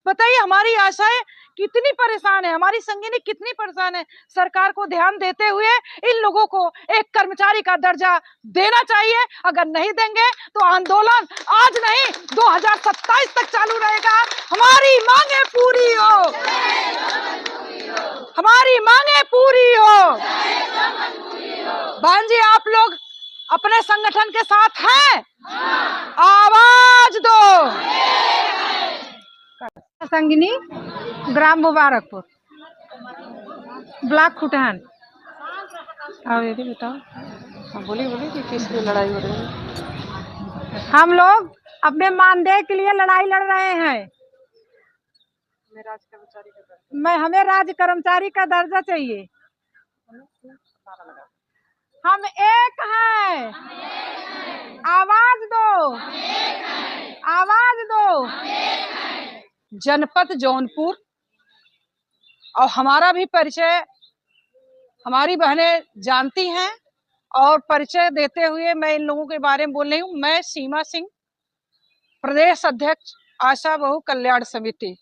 बताइए हमारी आशाएं कितनी परेशान है, हमारी संगिनी कितनी परेशान है। सरकार को ध्यान देते हुए इन लोगों को एक कर्मचारी का दर्जा देना चाहिए। अगर नहीं देंगे तो आंदोलन आज नहीं 2027 तक चालू रहेगा। हमारी मांगे पूरी हो, हमारी मांगे पूरी हो। बहन जी, आप लोग अपने संगठन के साथ हैं? आवाज दो। संगिनी, ग्राम मुबारकपुर, ब्लॉक खुटहन। और यदि बताओ, बोलिए कि किस लिए लड़ाई हो रही है? हम लोग अपने मानदेय के लिए लड़ाई लड़ रहे हैं। हमें राज्य कर्मचारी का दर्जा चाहिए। हम एक हैं, आवाज दो, आवाज दो। जनपद जौनपुर, और हमारा भी परिचय हमारी बहनें जानती हैं, और परिचय देते हुए मैं इन लोगों के बारे में बोल रही हूँ। मैं सीमा सिंह, प्रदेश अध्यक्ष आशा बहु कल्याण समिति।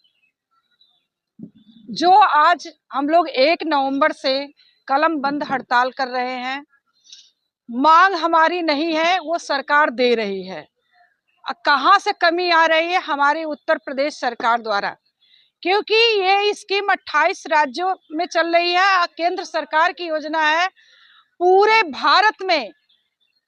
जो आज हम लोग 1 नवंबर से कलम बंद हड़ताल कर रहे हैं, मांग हमारी नहीं है, वो सरकार दे रही है। कहाँ से कमी आ रही है? हमारी उत्तर प्रदेश सरकार द्वारा, क्योंकि ये स्कीम 28 राज्यों में चल रही है। केंद्र सरकार की योजना है। पूरे भारत में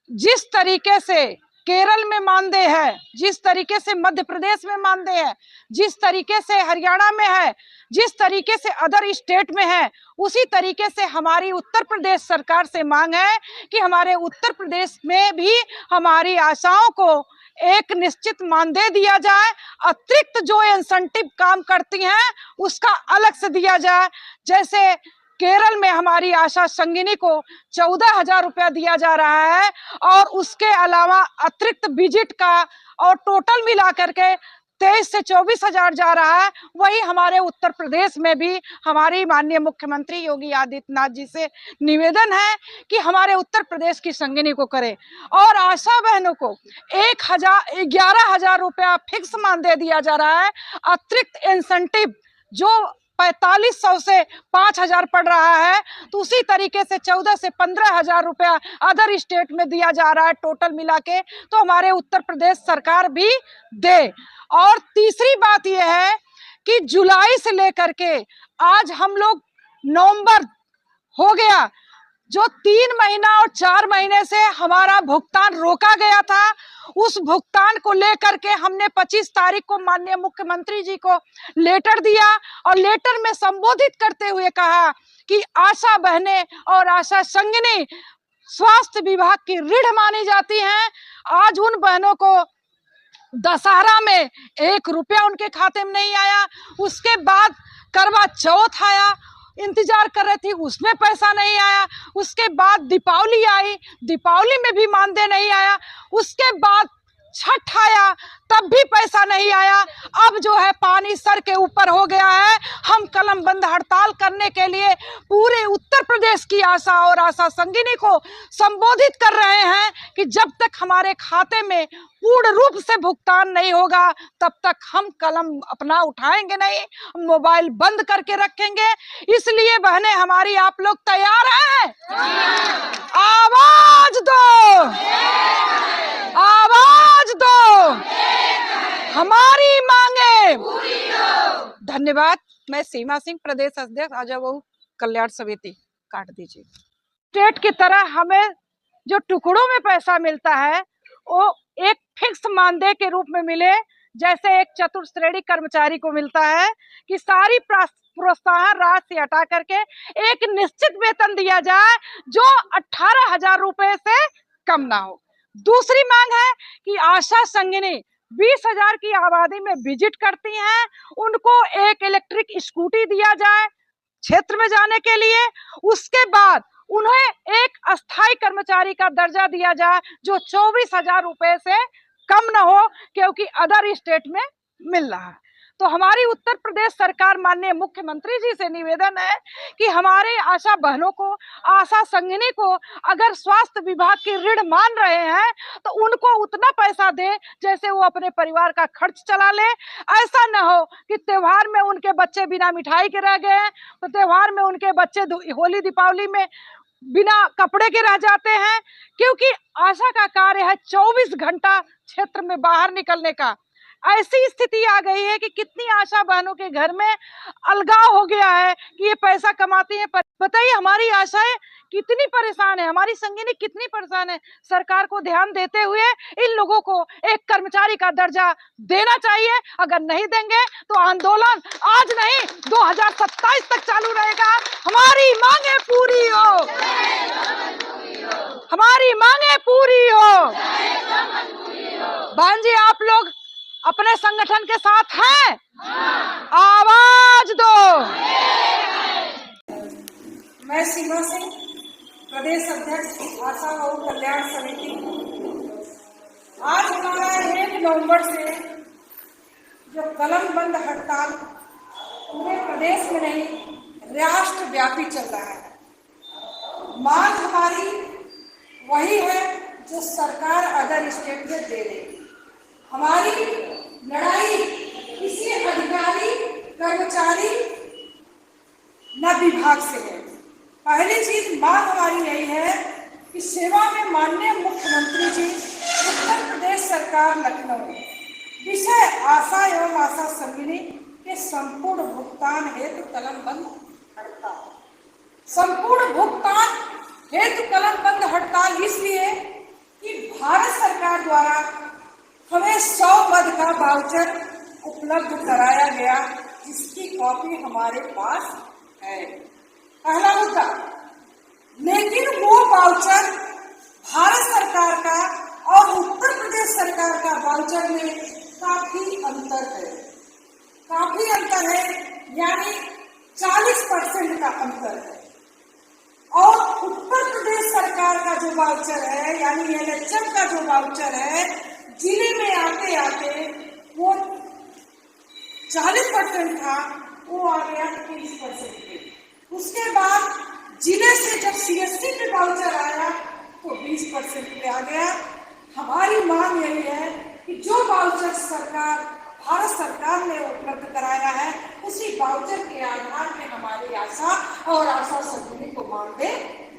जिस तरीके से केरल में मानदेय है, जिस तरीके से मध्य प्रदेश में मानदेय है, जिस तरीके से हरियाणा में है, जिस तरीके से अदर स्टेट में है, उसी तरीके से हमारी उत्तर प्रदेश सरकार से मांग है कि हमारे उत्तर प्रदेश में भी हमारी आशाओं को एक निश्चित मानदेय दिया जाए। अतिरिक्त जो इंसेंटिव काम करती हैं उसका अलग से दिया जाए। जैसे केरल में हमारी आशा संगिनी को 14,000 रुपया दिया जा रहा है, और उसके अलावा अतिरिक्त विजिट का और टोटल मिला करके 23 से 24,000 जा रहा है। वही हमारे उत्तर प्रदेश में भी हमारी माननीय मुख्यमंत्री योगी आदित्यनाथ जी से निवेदन है कि हमारे उत्तर प्रदेश की संगिनी को करें, और आशा बहनों को 11,000 रुपया फिक्स मानदेय दिया जा रहा है। अतिरिक्त इंसेंटिव जो 4500 से 5,000 पड़ रहा है, तो उसी तरीके से 14 से 15,000 रुपया अदर स्टेट में दिया जा रहा है। टोटल मिला के तो हमारे उत्तर प्रदेश सरकार भी दे। और तीसरी बात यह है कि जुलाई से लेकर के आज हम लोग नवंबर हो गया, जो 3 महीना और 4 महीने से हमारा भुगतान रोका गया था, उस भुगतान को लेकर के हमने 25 तारीख को माननीय मुख्यमंत्री जी को लेटर दिया, और लेटर में संबोधित करते हुए कहा कि आशा बहनें और आशा संगिनी स्वास्थ्य विभाग की रीढ़ मानी जाती हैं। आज उन बहनों को दशहरा में 1 रुपया उनके खाते में नहीं आया। उसके बाद करवा चौथ आया, इंतजार कर रही थी, उसमें पैसा नहीं आया। उसके बाद दीपावली आई, दीपावली में भी मानदेय नहीं आया। उसके बाद छठ आया, तब भी पैसा नहीं आया। अब जो है पानी सर के ऊपर हो गया है। हम कलम बंद हड़ताल करने के लिए पूरे उत्तर प्रदेश की आशा और आशा संगिनी को संबोधित कर रहे हैं कि जब तक हमारे खाते में पूर्ण रूप से भुगतान नहीं होगा, तब तक हम कलम अपना उठाएंगे नहीं, मोबाइल बंद करके रखेंगे। इसलिए बहनें हमारी, आप लोग तैयार हैं? आवाज दो, आवाज दो, हमारी मांगे। धन्यवाद। मैं सीमा सिंह, प्रदेश अध्यक्ष आशा बहु कल्याण समिति। काट दीजिए। स्टेट की तरह हमें जो टुकड़ों में पैसा मिलता है वो एक फिक्स मानदेय के रूप में मिले, जैसे एक चतुर्श्रेणी कर्मचारी को मिलता है, कि सारी प्रोत्साहन राशि हटा करके एक निश्चित वेतन दिया जाए जो 18,000 रुपए से कम ना हो। दूसरी मांग है कि आशा संगिनी 20,000 की आबादी में विजिट करती हैं, उनको एक इलेक्ट्रिक स्कूटी दिया जाए क्षेत्र में जाने के लिए। उसके बाद उन्हें एक अस्थाई कर्मचारी का दर्जा दिया जाए जो 24,000 रुपए से कम न हो, क्योंकि अदर स्टेट में मिल रहा है। तो हमारी उत्तर प्रदेश सरकार माननीय मुख्यमंत्री जी से निवेदन है कि हमारे आशा बहनों को, आशा संगिनी को अगर स्वास्थ्य विभाग की ऋण मान रहे हैं तो उनको उतना पैसा दे जैसे वो अपने परिवार का खर्च चला ले। ऐसा न हो कि त्योहार में उनके बच्चे बिना मिठाई के रह गए हैं, तो त्योहार में उनके बच्चे होली दीपावली में बिना कपड़े के रह जाते हैं, क्योंकि आशा का कार्य है 24 घंटा क्षेत्र में बाहर निकलने का। ऐसी स्थिति आ गई है कि कितनी आशा बहनों के घर में अलगाव हो गया है कि ये पैसा कमाती है, पर बताइए हमारी आशाएं कितनी परेशान है, हमारी संगिनी कितनी परेशान है। सरकार को ध्यान देते हुए इन लोगों को एक कर्मचारी का दर्जा देना चाहिए। अगर नहीं देंगे तो आंदोलन आज नहीं 2027 तक चालू रहेगा। हमारी मांगे पूरी हो, हमारी मांगे पूरी हो। बहन जी, आप लोग अपने संगठन के साथ हैं? आवाज दो। मैं सीमा सिंह, प्रदेश अध्यक्ष आशा बहु कल्याण समिति। आज हमारा 1 नवंबर से जो कलम बंद हड़ताल पूरे प्रदेश में नहीं राष्ट्रव्यापी चल रहा है। मांग हमारी वही है जो सरकार अदर स्टेट में दे रही। हमारी लड़ाई किसी अधिकारी, कर्मचारी न विभाग से है। पहली चीज मांग हमारी यही है कि सेवा में माननीय मुख्यमंत्री जी उत्तर प्रदेश सरकार लखनऊ विषय आशा एवं आशा संगिनी के संपूर्ण भुगतान हेतु कलम बंद हड़ताल, संपूर्ण भुगतान हेतु कलम बंद हड़ताल इसलिए कि भारत सरकार द्वारा हमें 100 मद का वाउचर उपलब्ध कराया गया, जिसकी कॉपी हमारे पास है। पहला मुद्दा। लेकिन वो वाउचर भारत सरकार का और उत्तर प्रदेश सरकार का वाउचर में काफी अंतर है, काफी अंतर है, यानी 40% का अंतर है। और उत्तर प्रदेश सरकार का जो वाउचर है, यानी एनएचएम का जो वाउचर है, जिले में आते आते वो 40% था, वो आ गया 30% पे। उसके बाद जिले से जब सीएससी पे वाउचर आया तो 20% पे आ गया। हमारी मांग यही है कि जो वाउचर सरकार, भारत सरकार ने उपलब्ध कराया है, उसी वाउचर के आधार पे हमारी आशा और आशा संगिनी को मानदेय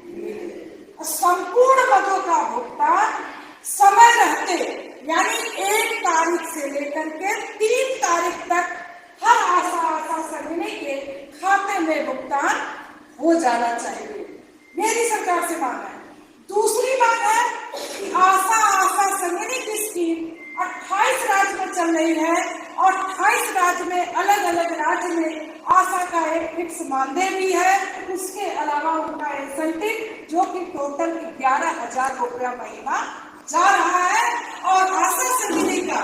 मिले। संपूर्ण मदों का भुगतान समय रहते, यानी 1 तारीख से लेकर के 3 तारीख तक हर आशा संगिनी के खाते में भुगतान हो जाना चाहिए, मेरी सरकार से मांग है। दूसरी बात है कि आशा संगिनी की स्कीम 28 राज्य में चल रही है और 28 राज्य में अलग अलग राज्य में आशा का एक फिक्स मानदेय भी है। उसके अलावा उनका इंसेंटिव जो कि टोटल 11,000 रुपया महीना जा रहा है, और आशा संगिनी का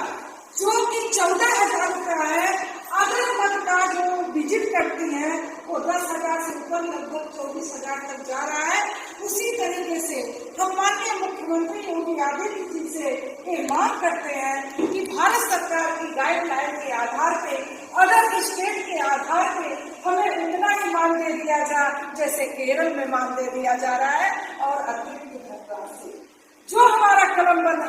जो कि 14,000 रुपया है। अगर मद का जो विजिट करती है वो 10,000 से ऊपर लगभग 24,000 तक जा रहा है। उसी तरीके से हम माननीय मुख्यमंत्री योगी आदित्यनाथ जी से ये मांग करते हैं कि भारत सरकार की गाइडलाइन के आधार पे, अदर स्टेट के आधार पे हमें उतना ही मानदेय दिया जाए जैसे केरल में मानदेय दिया जा रहा है, और अतिरिक्त धनराशि जो हमारा कलम बंद